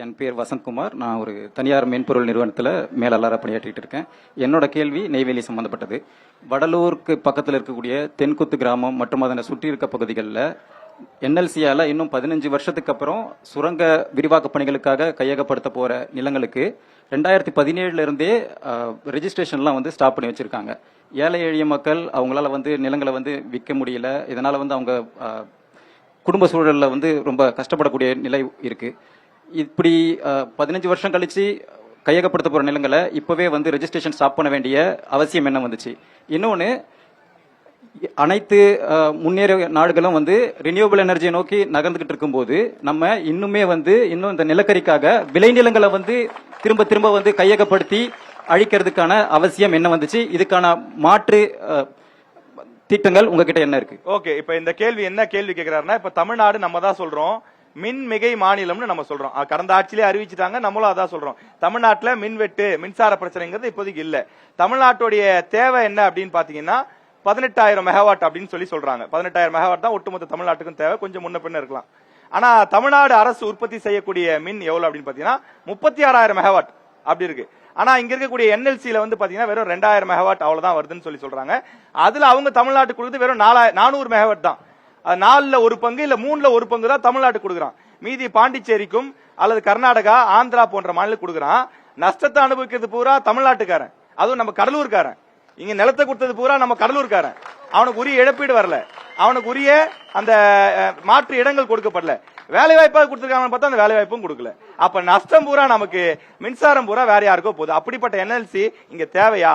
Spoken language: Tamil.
என் பேர் வசந்த்குமார். நான் ஒரு தனியார் மென்பொருள் நிறுவனத்தில் மேலாளராக பணியாற்றிட்டு இருக்கேன். என்னோட கேள்வி நெய்வேலி சம்பந்தப்பட்டது. வடலூருக்கு பக்கத்தில் இருக்கக்கூடிய தென்குத்து கிராமம் மற்றும் அதனை சுற்றி இருக்க பகுதிகளில் என்எல்சியால் இன்னும் 15 வருஷத்துக்கு அப்புறம் சுரங்க விரிவாக்க பணிகளுக்காக கையகப்படுத்த போகிற நிலங்களுக்கு 2017 இருந்தே ரெஜிஸ்ட்ரேஷன்லாம் ஸ்டாப் பண்ணி வச்சுருக்காங்க. ஏழை எளிய மக்கள் அவங்களால நிலங்களை விற்க முடியல. இதனால் அவங்க குடும்ப சூழலில் ரொம்ப கஷ்டப்படக்கூடிய நிலை இருக்கு. இப்படி 15 வருஷம் கழிச்சு கையகப்படுத்த போற நிலங்களை இப்பவே ரெஜிஸ்ட்ரேஷன் ஸ்டாப் பண்ண வேண்டிய அவசியம் என்ன வந்துச்சு? இன்னொன்னு, அனைத்து முன்னேறிய நாடுகளும் ரினியூவபிள் எனர்ஜியை நோக்கி நகர்ந்துகிட்டு இருக்கும்போது நம்ம இன்னுமே இன்னும் இந்த நிலக்கரிக்காக விளைநிலங்களை திரும்ப திரும்ப கையகப்படுத்தி அழிக்கிறதுக்கான அவசியம் என்ன வந்துச்சு? இதுக்கான மாற்று திட்டங்கள் உங்ககிட்ட என்ன இருக்கு? ஓகே, இப்ப இந்த கேள்வி என்ன கேள்வி கேட்கிறாருன்னா, இப்ப தமிழ்நாடு நம்ம தான் சொல்றோம் மின்மிகை மாநிலம்னு நம்ம சொல்றோம். கடந்த ஆட்சியிலே அறிவிச்சுட்டாங்க, நம்மளும் அதான் சொல்றோம். தமிழ்நாட்டுல மின்வெட்டு மின்சார பிரச்சனைங்கிறது இப்போதைக்கு இல்ல. தமிழ்நாட்டுடைய தேவை என்ன அப்படின்னு பாத்தீங்கன்னா 18,000 மெகாவாட் அப்படின்னு சொல்றாங்க. 18,000 மெகாவாட் தான் ஒட்டுமொத்த தமிழ்நாட்டுக்கும் தேவை. கொஞ்சம் முன்ன பின்ன இருக்கலாம். ஆனா தமிழ்நாடு அரசு உற்பத்தி செய்யக்கூடிய மின் எவ்வளவு அப்படின்னு பாத்தீங்கன்னா 36,000 மெகாவாட் அப்படி இருக்கு. ஆனா இங்க இருக்கக்கூடிய என்எல்சில பாத்தீங்கன்னா வெறும் 2,000 மெகாவாட் அவ்வளவுதான் வருதுன்னு சொல்றாங்க. அதுல அவங்க தமிழ்நாட்டுக்கு கொடுத்து வெறும் 400 மெகாவாட் தான். 4ல ஒரு பங்கு இல்ல 3ல ஒரு பங்கு தான் தமிழ்நாட்டுக்கு கொடுக்குறான். மீதி பாண்டிச்சேரிக்கும் அல்லது கர்நாடகா, ஆந்திரா போன்ற மாநிலத்துக்கு கொடுக்குறான். நஷ்டத்தை அனுபவிக்கிறது பூரா தமிழ்நாட்டுக்காரன், அதுவும் நம்ம கடலூர்காரன். இங்க நிலத்தை கொடுத்தது பூரா நம்ம கடலூர்காரன். அவனுக்கு உரிய இழப்பீடு வரல, அவனுக்கு உரிய அந்த மாற்று இடங்கள் கொடுக்கப்படல. வேலை வாய்ப்பாக கொடுத்திருக்காங்க பார்த்தா அந்த வேலை வாய்ப்பும் கொடுக்கல. அப்ப நஷ்டம் பூரா நமக்கு, மின்சாரம் பூரா வேற யாருக்கோ போகுது. அப்படிப்பட்ட என்எல்சி இங்க தேவையா?